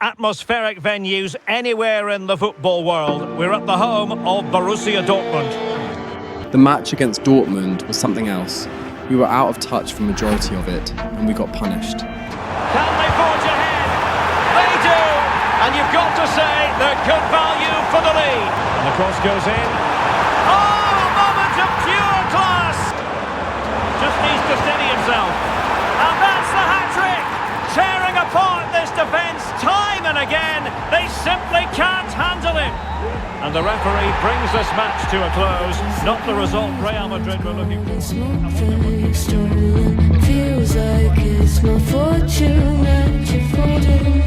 Atmospheric venues anywhere in the football world. We're at the home of Borussia Dortmund. The match against Dortmund was something else. We were out of touch for the majority of it, and we got punished. Can they forge ahead? They do! And you've got to say they're good value for the lead. And the cross goes in. Oh, a moment of pure class! Just needs to steady himself. And that's the hat-trick! Tearing apart this defence time and again. They simply can't handle it. And the referee brings this match to a close. Not the result Real Madrid were looking for. Feels like it's my fortune that you're folding.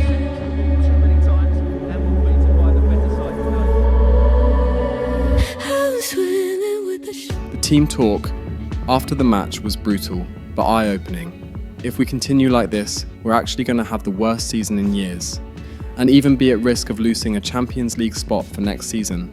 The team talk after the match was brutal, but eye-opening. If we continue like this, we're actually going to have the worst season in years, and even be at risk of losing a Champions League spot for next season.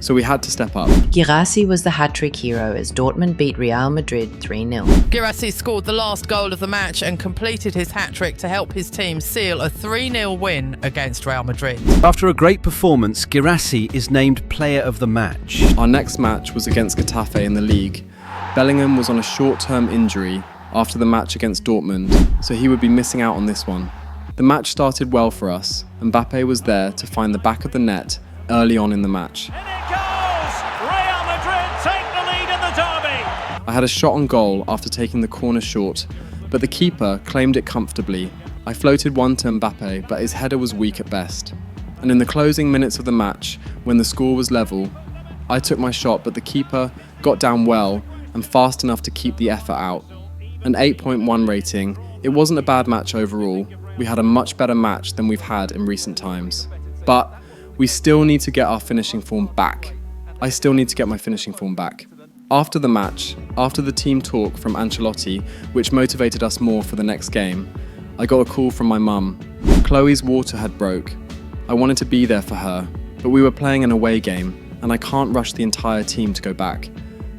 So we had to step up. Guirassy was the hat-trick hero as Dortmund beat Real Madrid 3-0. Guirassy scored the last goal of the match and completed his hat-trick to help his team seal a 3-0 win against Real Madrid. After a great performance, Guirassy is named player of the match. Our next match was against Getafe in the league. Bellingham was on a short-term injury after the match against Dortmund, so he would be missing out on this one. The match started well for us. Mbappe was there to find the back of the net early on in the match. And it goes! Real Madrid take the lead in the derby! I had a shot on goal after taking the corner short, but the keeper claimed it comfortably. I floated one to Mbappe, but his header was weak at best. And in the closing minutes of the match, when the score was level, I took my shot, but the keeper got down well and fast enough to keep the effort out. An 8.1 rating. It wasn't a bad match overall. We had a much better match than we've had in recent times. But we still need to get our finishing form back. I still need to get my finishing form back. After the match, after the team talk from Ancelotti, which motivated us more for the next game, I got a call from my mum. Chloe's water had broke. I wanted to be there for her, but we were playing an away game, and I can't rush the entire team to go back.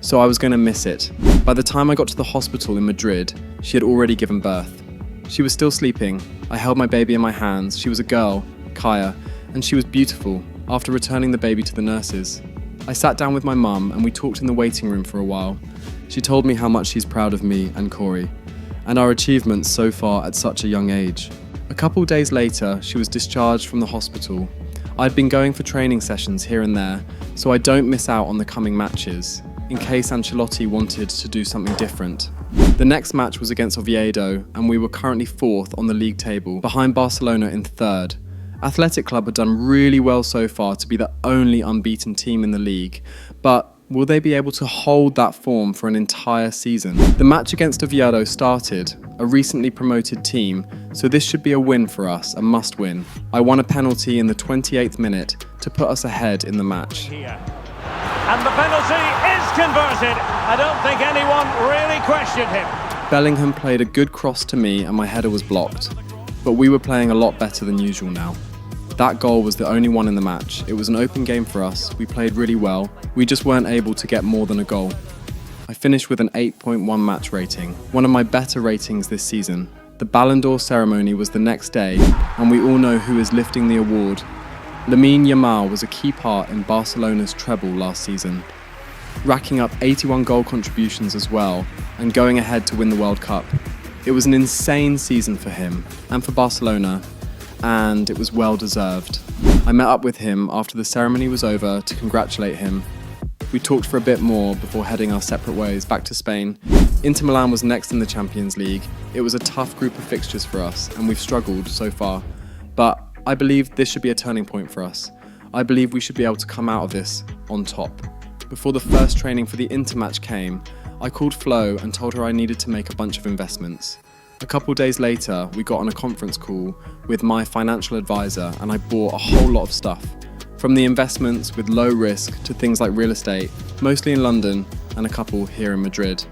So I was going to miss it. By the time I got to the hospital in Madrid, she had already given birth. She was still sleeping. I held my baby in my hands. She was a girl, Kaya, and she was beautiful after returning the baby to the nurses. I sat down with my mum and we talked in the waiting room for a while. She told me how much she's proud of me and Corey, and our achievements so far at such a young age. A couple days later, she was discharged from the hospital. I'd been going for training sessions here and there, so I don't miss out on the coming matches, in case Ancelotti wanted to do something different. The next match was against Oviedo, and we were currently 4th on the league table, behind Barcelona in 3rd. Athletic Club had done really well so far to be the only unbeaten team in the league, but will they be able to hold that form for an entire season? The match against Oviedo started, a recently promoted team, so this should be a win for us, a must win. I won a penalty in the 28th minute to put us ahead in the match. And the penalty is converted. I don't think anyone really questioned him. Bellingham played a good cross to me and my header was blocked, but we were playing a lot better than usual now. That goal was the only one in the match. It was an open game for us. We played really well. We just weren't able to get more than a goal. I finished with an 8.1 match rating, one of my better ratings this season. The Ballon d'Or ceremony was the next day, and we all know who is lifting the award. Lamine Yamal was a key part in Barcelona's treble last season, racking up 81 goal contributions as well, and going ahead to win the World Cup. It was an insane season for him, and for Barcelona, and it was well deserved. I met up with him after the ceremony was over to congratulate him. We talked for a bit more before heading our separate ways back to Spain. Inter Milan was next in the Champions League. It was a tough group of fixtures for us, and we've struggled so far. But I believe this should be a turning point for us. I believe we should be able to come out of this on top. Before the first training for the Inter match came, I called Flo and told her I needed to make a bunch of investments. A couple days later, we got on a conference call with my financial advisor and I bought a whole lot of stuff. From the investments with low risk to things like real estate, mostly in London and a couple here in Madrid.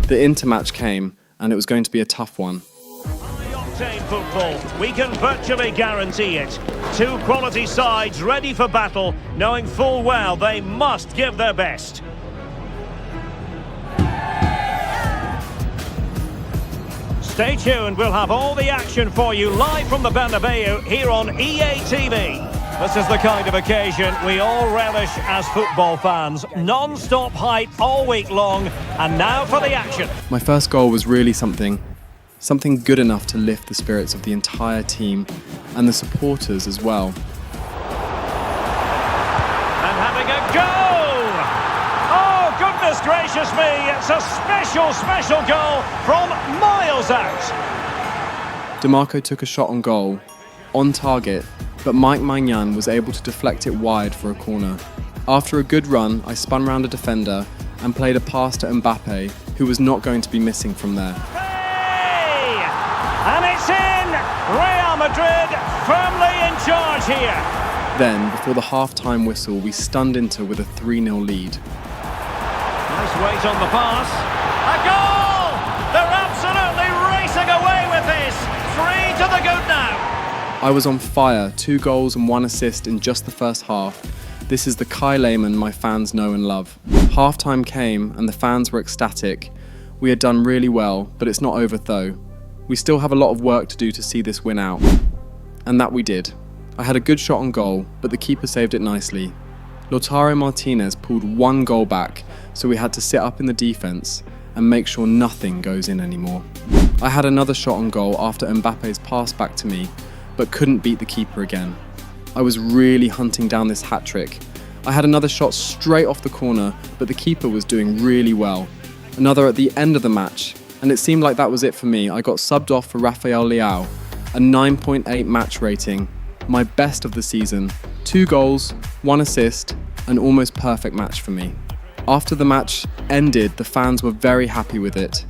The Inter match came and it was going to be a tough one. High-octane football, we can virtually guarantee it. Two quality sides ready for battle, knowing full well they must give their best. Stay tuned, we'll have all the action for you live from the Bernabeu here on EA TV. This is the kind of occasion we all relish as football fans. Non-stop hype all week long, and now for the action. My first goal was really something good enough to lift the spirits of the entire team and the supporters as well. And having a go! Oh, goodness gracious me, it's a special goal from miles out. DeMarco took a shot on goal, on target, but Mike Maignan was able to deflect it wide for a corner. After a good run, I spun round a defender and played a pass to Mbappe, who was not going to be missing from there. Hey! And it's in! Real Madrid firmly in charge here. Then, before the half-time whistle, we stunned Inter with a 3-0 lead. Nice weight on the pass. A goal! They're absolutely racing away with this. 3 to the good now. I was on fire, 2 goals and 1 assist in just the first half. This is the Kai Lehmann my fans know and love. Half-time came and the fans were ecstatic. We had done really well, but it's not over though. We still have a lot of work to do to see this win out. And that we did. I had a good shot on goal, but the keeper saved it nicely. Lautaro Martinez pulled 1 goal back, so we had to sit up in the defence and make sure nothing goes in anymore. I had another shot on goal after Mbappe's pass back to me, but couldn't beat the keeper again. I was really hunting down this hat-trick. I had another shot straight off the corner, but the keeper was doing really well. Another at the end of the match, and it seemed like that was it for me. I got subbed off for Rafael Leao, a 9.8 match rating, my best of the season, 2 goals, 1 assist, an almost perfect match for me. After the match ended, the fans were very happy with it.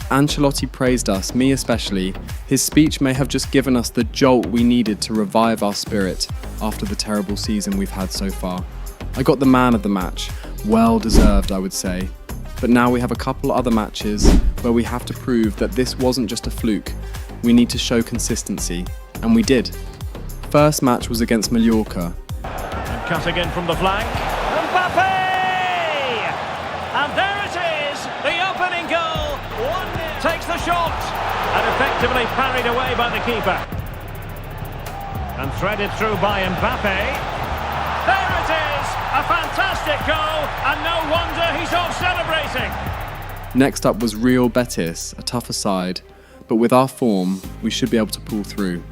Ancelotti praised us, me especially. His speech may have just given us the jolt we needed to revive our spirit after the terrible season we've had so far. I got the man of the match, well deserved I would say. But now we have a couple other matches where we have to prove that this wasn't just a fluke. We need to show consistency, and we did. First match was against Mallorca. And cutting in from the flank, Mbappe! And there it is, the opening goal. 1-0. Takes the shot and effectively parried away by the keeper. And threaded through by Mbappe. There it is, a fantastic goal, and no wonder he's off celebrating. Next up was Real Betis, a tougher side, but with our form, we should be able to pull through.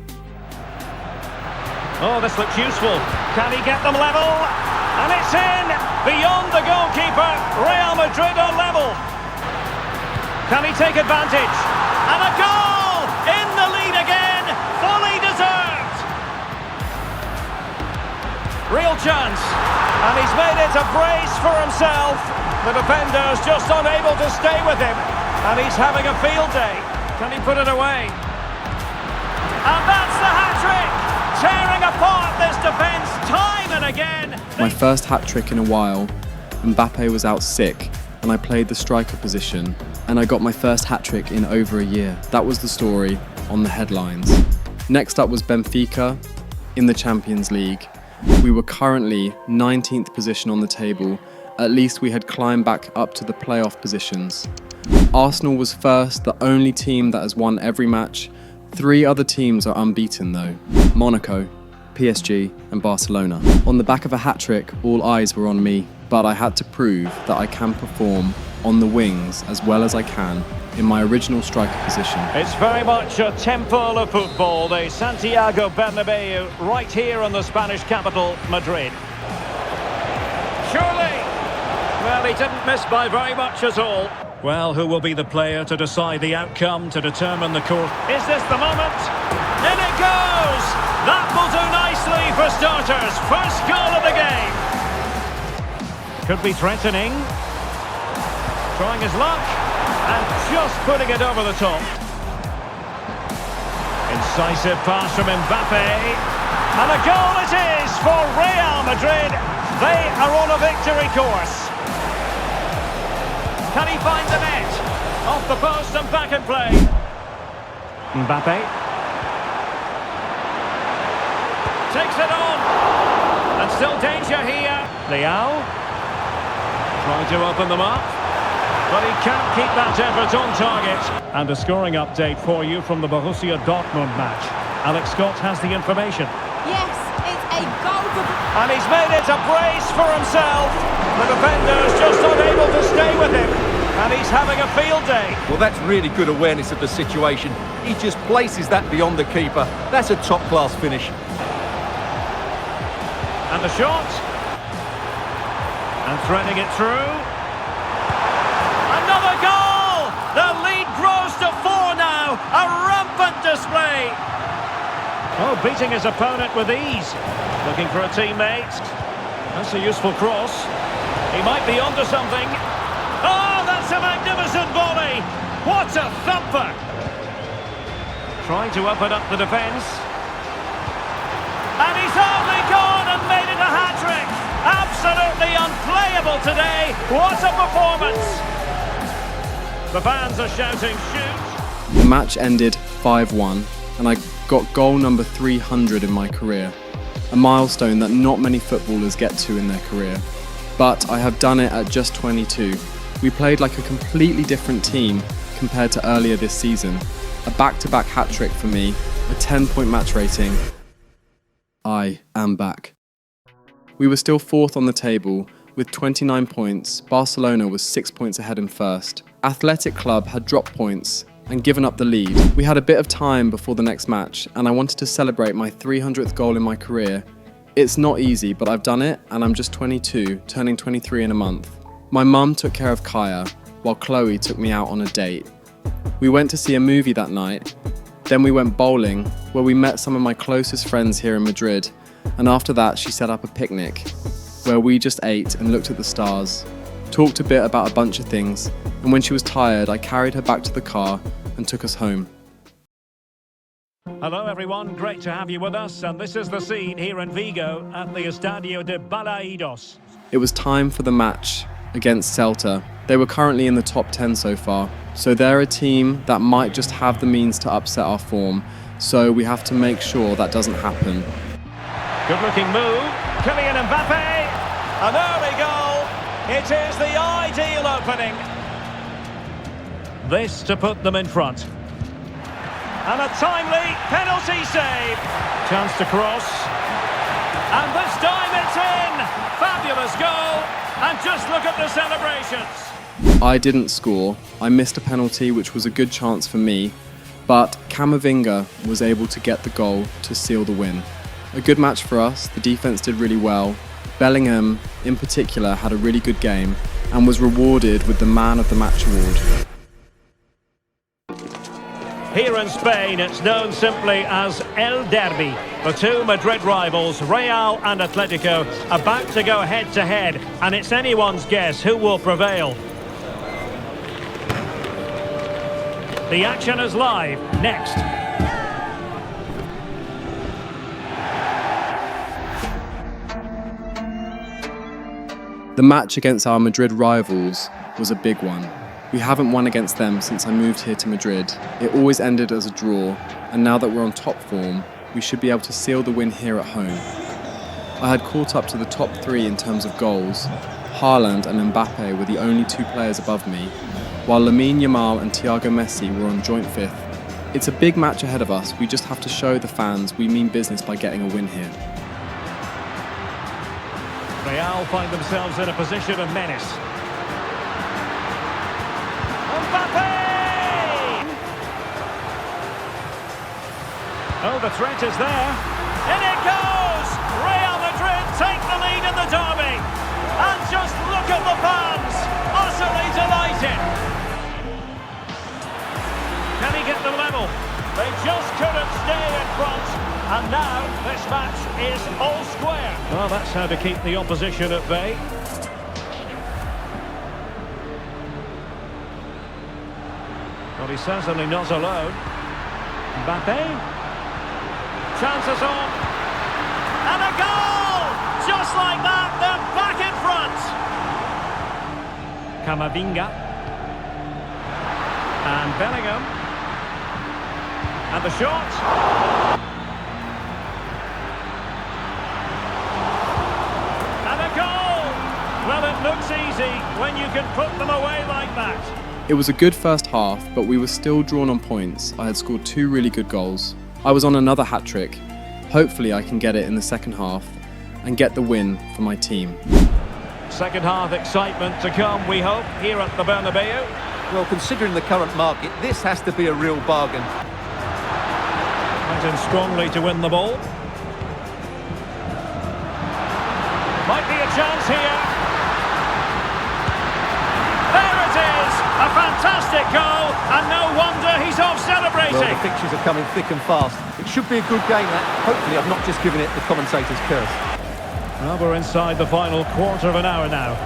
Oh, this looks useful. Can he get them level? And it's in, beyond the goalkeeper. Real Madrid are level. Can he take advantage? And a goal! In the lead again, fully deserved. Real chance, and he's made it a brace for himself. The defender's just unable to stay with him, and he's having a field day. Can he put it away? And that's the hat-trick! Tearing apart this defence time and again. My first hat-trick in a while. Mbappe was out sick, and I played the striker position, and I got my first hat-trick in over a year. That was the story on the headlines. Next up was Benfica in the Champions League. We were currently 19th position on the table. At least we had climbed back up to the playoff positions. Arsenal was first, the only team that has won every match. 3 other teams are unbeaten though. Monaco, PSG and Barcelona. On the back of a hat-trick, all eyes were on me, but I had to prove that I can perform on the wings as well as I can in my original striker position. It's very much a temple of football, the Santiago Bernabeu, right here in the Spanish capital, Madrid. Surely! Well, he didn't miss by very much at all. Well, who will be the player to decide the outcome, to determine the course? Is this the moment? In it goes! That will do nicely for starters. First goal of the game. Could be threatening. Trying his luck. And just putting it over the top. Incisive pass from Mbappe. And a goal it is for Real Madrid. They are on a victory course. Can he find the net? Off the post and back in play. Mbappe. Takes it on. And still danger here. Leao. Trying to open them up. But he can't keep that effort on target. And a scoring update for you from the Borussia Dortmund match. Alex Scott has the information. Yes, it's a goal for... And he's made it a brace for himself. The defender's just unable to stay with him. And he's having a field day. Well, that's really good awareness of the situation. He just places that beyond the keeper. That's a top-class finish. And the shot. And threading it through. Another goal! The lead grows to 4 now. A rampant display. Oh, beating his opponent with ease. Looking for a teammate. That's a useful cross. He might be onto something. Oh, that's a magnificent volley. What a thumper. Trying to open up the defence. And he's only gone and made it a hat-trick. Absolutely unplayable today. What a performance. The fans are shouting, shoot. The match ended 5-1, and I got goal number 300 in my career, a milestone that not many footballers get to in their career. But I have done it at just 22. We played like a completely different team compared to earlier this season. A back-to-back hat-trick for me, a 10-point match rating. I am back. We were still 4th on the table, with 29 points. Barcelona was 6 points ahead in first. Athletic Club had dropped points and given up the lead. We had a bit of time before the next match, and I wanted to celebrate my 300th goal in my career. It's not easy, but I've done it, and I'm just 22, turning 23 in a month. My mum took care of Kaya, while Chloe took me out on a date. We went to see a movie that night. Then we went bowling, where we met some of my closest friends here in Madrid, and after that she set up a picnic, where we just ate and looked at the stars, talked a bit about a bunch of things, and when she was tired I carried her back to the car and took us home. Hello everyone, great to have you with us, and this is the scene here in Vigo at the Estadio de Balaidos. It was time for the match against Celta. They were currently in the top 10 so far, so they're a team that might just have the means to upset our form, so we have to make sure that doesn't happen. Good looking move, Kylian Mbappe, an early goal, it is the ideal opening. This to put them in front. And a timely penalty save. Chance to cross. And this time it's in. Fabulous goal. And just look at the celebrations. I didn't score. I missed a penalty, which was a good chance for me, but Camavinga was able to get the goal to seal the win. A good match for us. The defense did really well. Bellingham, in particular, had a really good game and was rewarded with the Man of the Match award. Here in Spain, it's known simply as El Derby. The two Madrid rivals, Real and Atletico, about to go head-to-head, and it's anyone's guess who will prevail. The action is live. Next. The match against our Madrid rivals was a big one. We haven't won against them since I moved here to Madrid. It always ended as a draw, and now that we're on top form, we should be able to seal the win here at home. I had caught up to the top 3 in terms of goals. Haaland and Mbappe were the only 2 players above me, while Lamine Yamal and Thiago Messi were on joint 5th. It's a big match ahead of us. We just have to show the fans we mean business by getting a win here. Real find themselves in a position of menace. Mbappe! Oh, the threat is there. In it goes! Real Madrid take the lead in the derby. And just look at the fans, utterly delighted. Can he get them level? They just couldn't stay in front. And now this match is all square. Well, that's how to keep the opposition at bay. Well, he's certainly not alone. Mbappe. Chances on. And a goal! Just like that, they're back in front. Camavinga. And Bellingham. And the shot. And a goal! Well, it looks easy when you can put them away like that. It was a good first half, but we were still drawn on points. I had scored 2 really good goals. I was on another hat-trick. Hopefully I can get it in the second half and get the win for my team. Second half excitement to come, we hope, here at the Bernabeu. Well, considering the current market, this has to be a real bargain. Went in strongly to win the ball. Might be a chance here. There it is! A fantastic goal, and no wonder he's off celebrating. Well, the fixtures are coming thick and fast. It should be a good game, that. Hopefully I've not just given it the commentator's curse. Well, we're inside the final quarter of an hour now.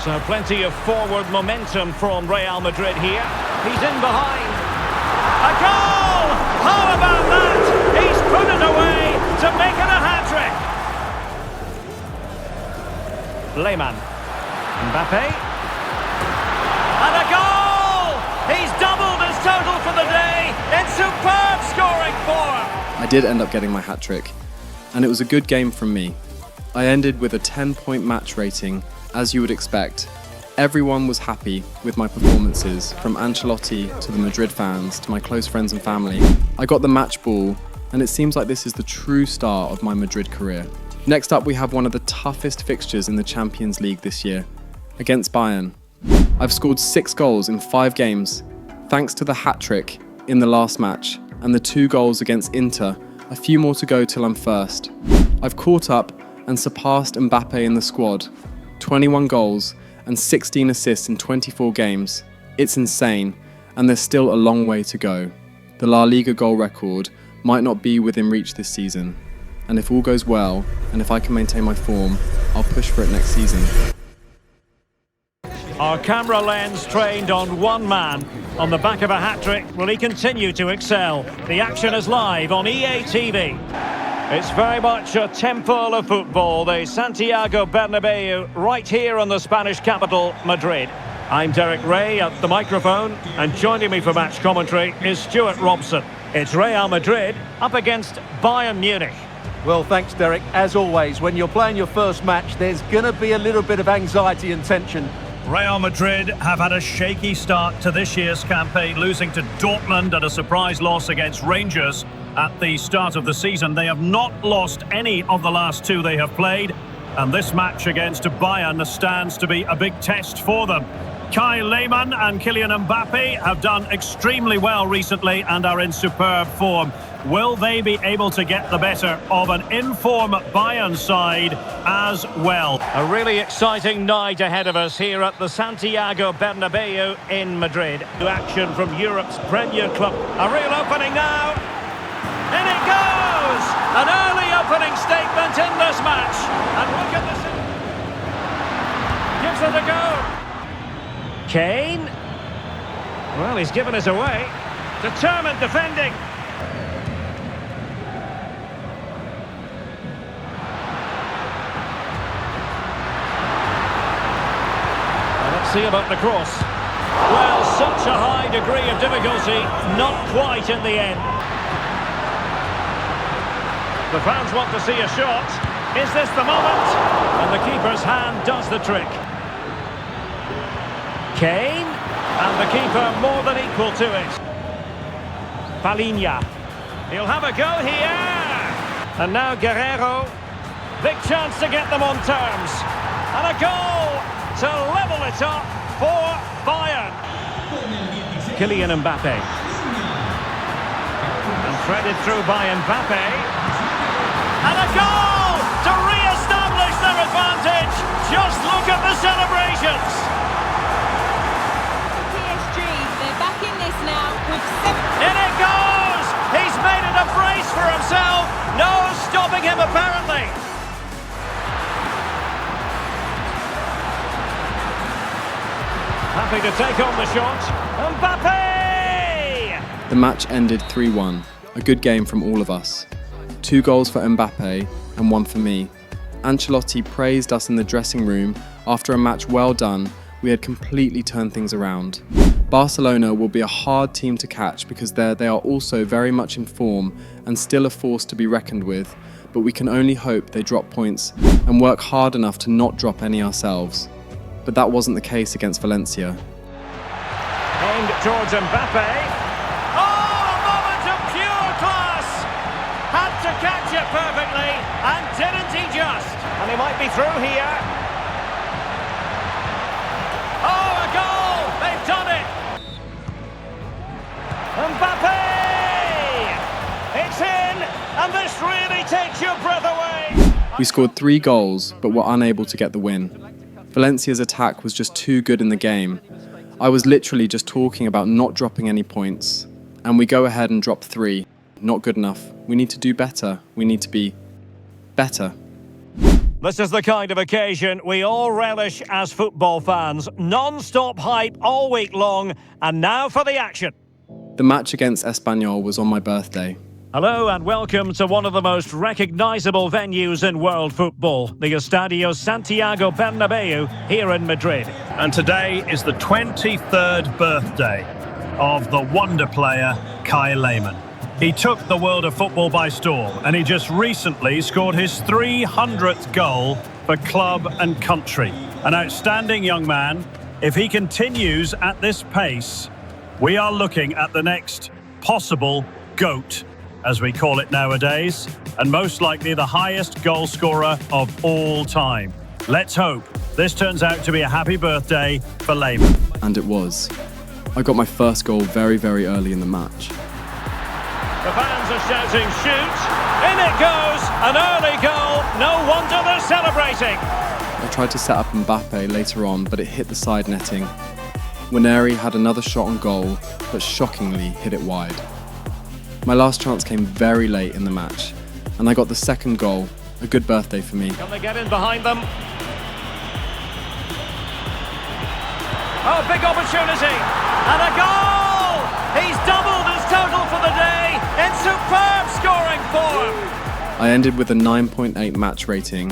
So plenty of forward momentum from Real Madrid here. He's in behind. A goal! How about that? He's put it away to make it a hat-trick. Lehmann. Mbappe. And a goal! He's doubled his total for the day in superb scoring form. I did end up getting my hat-trick, and it was a good game from me. I ended with a 10-point match rating, as you would expect. Everyone was happy with my performances, from Ancelotti to the Madrid fans to my close friends and family. I got the match ball, and it seems like this is the true start of my Madrid career. Next up, we have one of the toughest fixtures in the Champions League this year, against Bayern. I've scored 6 goals in 5 games, thanks to the hat-trick in the last match, and the 2 goals against Inter. A few more to go till I'm first. I've caught up and surpassed Mbappe in the squad. 21 goals and 16 assists in 24 games. It's insane, and there's still a long way to go. The La Liga goal record might not be within reach this season, and if all goes well, and if I can maintain my form, I'll push for it next season. Our camera lens trained on one man. On the back of a hat-trick, will he continue to excel? The action is live on EA TV. It's very much a temple of football, the Santiago Bernabeu, right here in the Spanish capital, Madrid. I'm Derek Ray at the microphone, and joining me for match commentary is Stuart Robson. It's Real Madrid up against Bayern Munich. Well, thanks, Derek. As always, when you're playing your first match, there's going to be a little bit of anxiety and tension. Real Madrid have had a shaky start to this year's campaign, losing to Dortmund and a surprise loss against Rangers at the start of the season. They have not lost any of the last 2 they have played, and this match against Bayern stands to be a big test for them. Kai Lehmann and Kylian Mbappe have done extremely well recently and are in superb form. Will they be able to get the better of an in-form Bayern side as well? A really exciting night ahead of us here at the Santiago Bernabeu in Madrid. Action from Europe's Premier Club. A real opening now. In it goes! An early opening statement in this match. And look at this. Gives it a go. Kane. Well, he's given us away. Determined defending. Let's see about the cross. Well, such a high degree of difficulty, not quite in the end. The fans want to see a shot. Is this the moment? And the keeper's hand does the trick. Kane, and the keeper more than equal to it. Palinha. He'll have a go here. And now Guerrero. Big chance to get them on terms. And a goal to level it up for Bayern. Kylian Mbappe. And threaded through by Mbappe. And a goal to re-establish their advantage. Just look at the celebrations. In it goes! He's made it a brace for himself. No stopping him, apparently. Happy to take on the shot. Mbappe! The match ended 3-1. A good game from all of us. 2 goals for Mbappe and 1 for me. Ancelotti praised us in the dressing room after a match well done. We had completely turned things around. Barcelona will be a hard team to catch because they are also very much in form and still a force to be reckoned with, but we can only hope they drop points and work hard enough to not drop any ourselves. but that wasn't the case against Valencia. Aimed towards Mbappe. Oh, a moment of pure class! Had to catch it perfectly, and didn't he just? And he might be through here. Oh, a goal! They've done it! Mbappe! It's in, and this really takes your breath away. We scored 3 goals, but were unable to get the win. Valencia's attack was just too good in the game. I was literally just talking about not dropping any points, and we go ahead and drop 3. Not good enough. We need to do better. We need to be better. This is the kind of occasion we all relish as football fans. Non-stop hype all week long, and now for the action. The match against Espanyol was on my birthday. Hello and welcome to one of the most recognisable venues in world football, the Estadio Santiago Bernabeu here in Madrid. And today is the 23rd birthday of the wonder player Kai Lehmann. He took the world of football by storm, and he just recently scored his 300th goal for club and country. An outstanding young man. If he continues at this pace, we are looking at the next possible GOAT, as we call it nowadays, and most likely the highest goal scorer of all time. Let's hope this turns out to be a happy birthday for Lehmann. And it was. I got my first goal very, very early in the match. The fans are shouting, shoot! In it goes! An early goal! No wonder they're celebrating! I tried to set up Mbappe later on, but it hit the side netting. Winery had another shot on goal, but shockingly hit it wide. My last chance came very late in the match, and I got the second goal. A good birthday for me. Can they get in behind them? Oh, big opportunity! And a goal! He's doubled his total for the day in superb scoring form! I ended with a 9.8 match rating.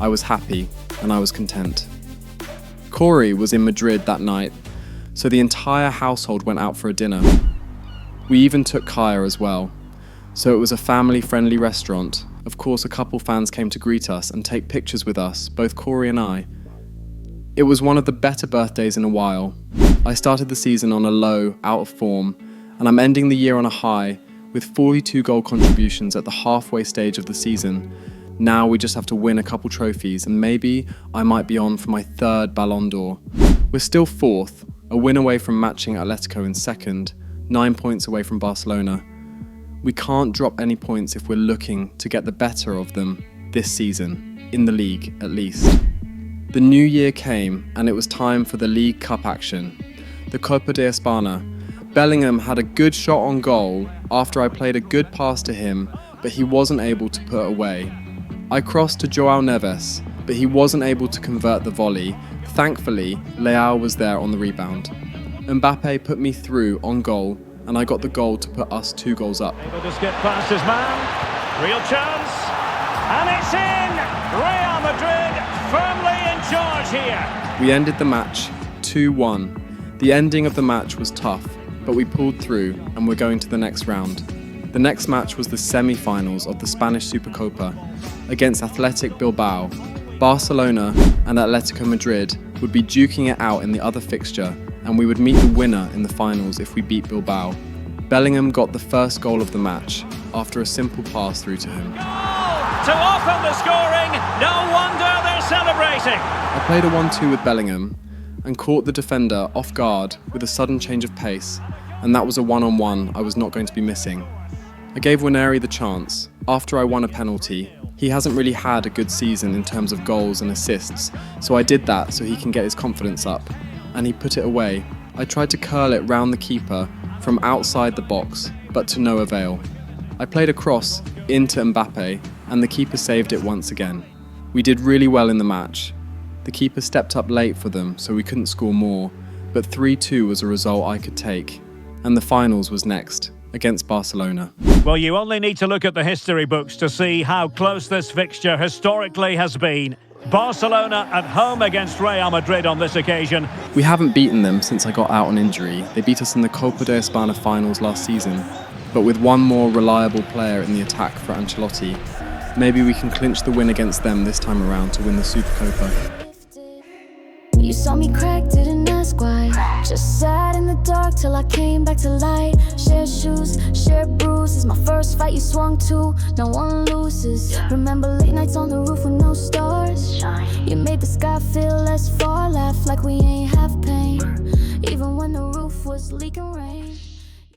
I was happy, and I was content. Corey was in Madrid that night, so the entire household went out for a dinner. We even took Kaya as well. So it was a family-friendly restaurant. Of course, a couple fans came to greet us and take pictures with us, both Corey and I. It was one of the better birthdays in a while. I started the season on a low, out of form, and I'm ending the year on a high, with 42 goal contributions at the halfway stage of the season. Now we just have to win a couple trophies, and maybe I might be on for my 3rd Ballon d'Or. We're still 4th, a win away from matching Atletico in 2nd, 9 points away from Barcelona. We can't drop any points if we're looking to get the better of them this season, in the league at least. The new year came and it was time for the League Cup action. The Copa de España. Bellingham had a good shot on goal after I played a good pass to him, but he wasn't able to put away. I crossed to João Neves, but he wasn't able to convert the volley. Thankfully, Leao was there on the rebound. Mbappe put me through on goal, and I got the goal to put us 2 goals up. Able to skip past his man. Real chance. And it's in! Real Madrid firmly in charge here. We ended the match 2-1. The ending of the match was tough, but we pulled through and we're going to the next round. The next match was the semi-finals of the Spanish Supercopa against Athletic Bilbao. Barcelona and Atletico Madrid would be duking it out in the other fixture, and we would meet the winner in the finals if we beat Bilbao. Bellingham got the first goal of the match after a simple pass through to him. Goal to open the scoring. No wonder they're celebrating. I played a 1-2 with Bellingham and caught the defender off guard with a sudden change of pace, and that was a 1-on-1 I was not going to be missing. I gave Winery the chance after I won a penalty. He hasn't really had a good season in terms of goals and assists, so I did that so he can get his confidence up, and he put it away. I tried to curl it round the keeper from outside the box, but to no avail. I played a cross into Mbappe, and the keeper saved it once again. We did really well in the match. The keeper stepped up late for them, so we couldn't score more, but 3-2 was a result I could take, and the finals was next, against Barcelona. Well, you only need to look at the history books to see how close this fixture historically has been. Barcelona at home against Real Madrid on this occasion. We haven't beaten them since I got out on injury. They beat us in the Copa de España finals last season, but with one more reliable player in the attack for Ancelotti, maybe we can clinch the win against them this time around to win the Supercopa. You saw me crack, didn't ask why. Just sat in the dark till I came back to light. Shared shoes, shared bruises. My first fight you swung to, no one loses. Remember late nights on the roof with no stars. You made the sky feel less far. Laugh like we ain't have pain.